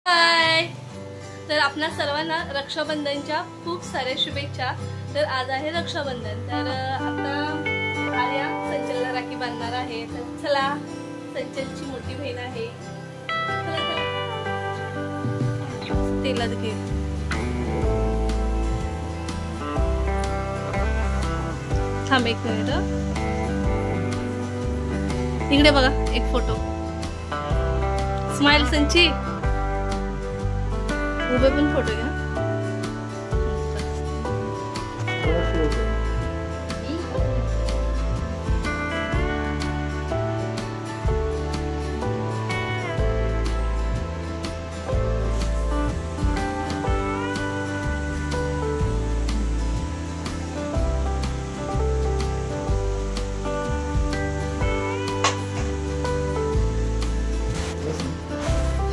हाय, तर आपल्या सर्वांना रक्षाबंधनच्या खूप साऱ्या शुभेच्छा। तर आज आहे रक्षाबंधन, तर आता आर्या संचलला राखी बांधणार आहे। तर चला, संचलची मोठी बहीण आहे, तिला घे। थांब एक मिनिट, इकडे बघा एक फोटो। स्माइल संची, उभे पण फोटो घ्या।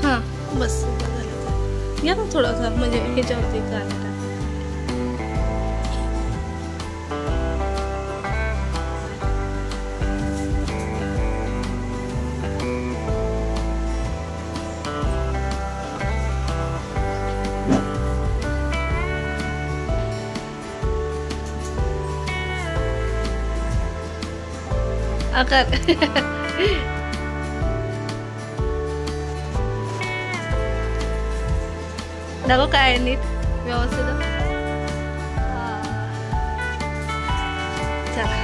हाँ बस या ना थोडासा, म्हणजे ह्याच्यावरती गाणं आकार दाखव काय आहे नीट व्यवस्थित। चला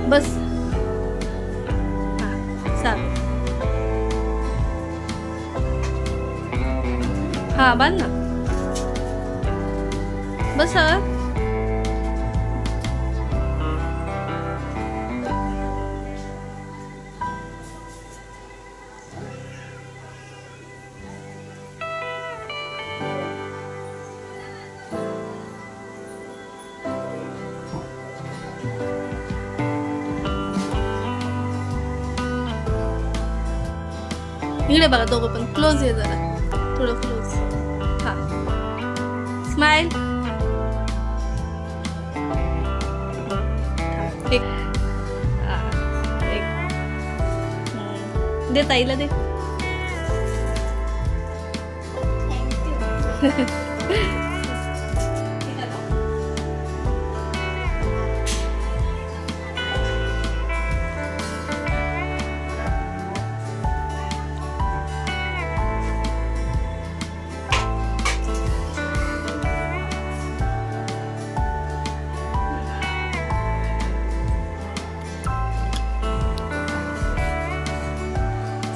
बस। हाँ बांध ना, बस। इकडे बघा, दोघं पण क्लोज आहे, जरा थोडं क्लोज। हा स्माइल, दे ताईला दे।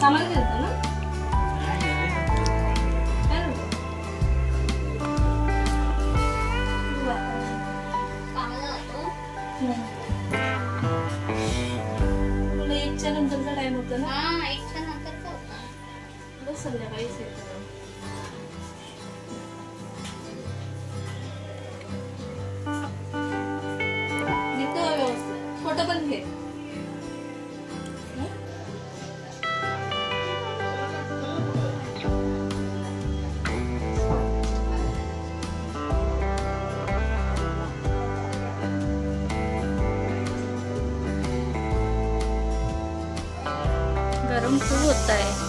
सामान घेतो ना, तुला एकच्या नंतरचा टाइम होता ना? हा, एकच्या नंतरचा होता, बस संध्याकाळीच येतो। व्यवस्थित फोटो पण घे। गरम खूप होता है।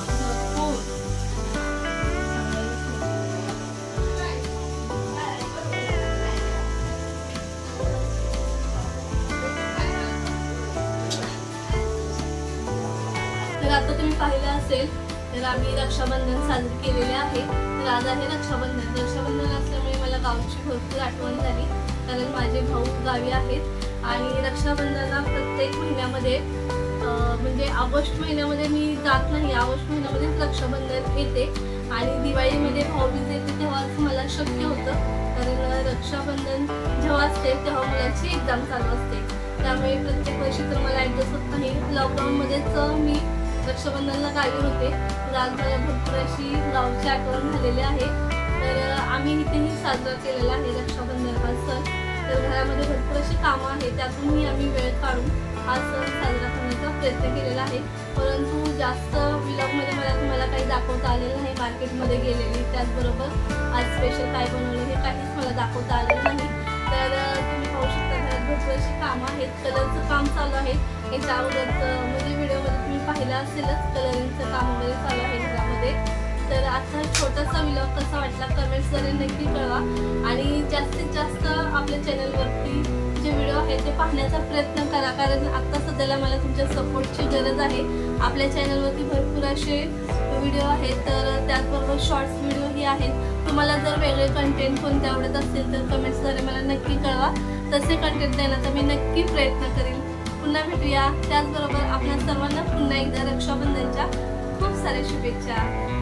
तर आता तुम्ही पाहिलं असेल, तर आम्ही रक्षाबंधन साजरी केलेले आहे। तर आज आहे रक्षाबंधन। रक्षाबंधन असल्यामुळे मला गावची भरपूर आठवण झाली, कारण माझे भाऊ गावी आहेत आणि रक्षाबंधनाला प्रत्येक महिन्यामध्ये म्हणजे ऑगस्ट महिन्यामध्ये मी जात नाही, ऑगस्ट महिन्यामध्येच रक्षाबंधन येते आणि दिवाळीमध्ये भाऊबीज येते तेव्हाच मला शक्य होतं, कारण रक्षाबंधन जेव्हा असते तेव्हा मुलाची एक्झाम चालू असते, त्यामुळे प्रत्येक वर्षी तर मला ॲडजस्ट होत नाही। लॉकडाऊनमध्येच मी रक्षाबंधनला गावी होते, तर आज मला भरपूर अशी गावची आठवण झालेली आहे। तर आम्ही इथेही साजरा केलेला आहे रक्षाबंधन। कामं आहेत त्यातूनही आम्ही वेळ काढून हा सण साजरा करण्याचा प्रयत्न केलेला आहे. परंतु जास्त व्लॉगमध्ये मला तुम्हाला काही दाखवता आलेलं नाही. मार्केटमध्ये गेलेली, त्याचबरोबर आज स्पेशल काय बनवलं हे काहीच मला दाखवता आलेलं नाही. तर तुम्ही पाहू शकता घरात भरपूर अशी कामं आहेत. कलरचं काम चालू आहे. याच्या अगोदरचं म्हणजे व्हिडिओमध्ये तुम्ही पाहिलं असेलच, कलरिंगचं काम वगैरे चालू आहे घरामध्ये. तर आता छोटासा व्लॉग कसा वाटला कमेंट्सद्वारे नक्की कळवा आणि जास्तीत जास्त आपल्या चॅनलवरती जे व्हिडिओ आहेत ते पाहण्याचा प्रयत्न करा, कारण आता सध्याला मला तुमच्या सपोर्टची गरज आहे. आपल्या चॅनलवरती भरपूर असे व्हिडिओ आहेत, तर त्याचबरोबर शॉर्ट्स व्हिडिओही आहेत. तुम्हाला जर वेगळे कंटेंट कोणते आवडत असतील तर कमेंट्सद्वारे मला नक्की कळवा. तसे कंटेंट देण्याचा मी नक्की प्रयत्न करेन. पुन्हा भेटूया. त्याचबरोबर आपल्या सर्वांना पुन्हा एकदा रक्षाबंधनच्या खूप साऱ्या शुभेच्छा.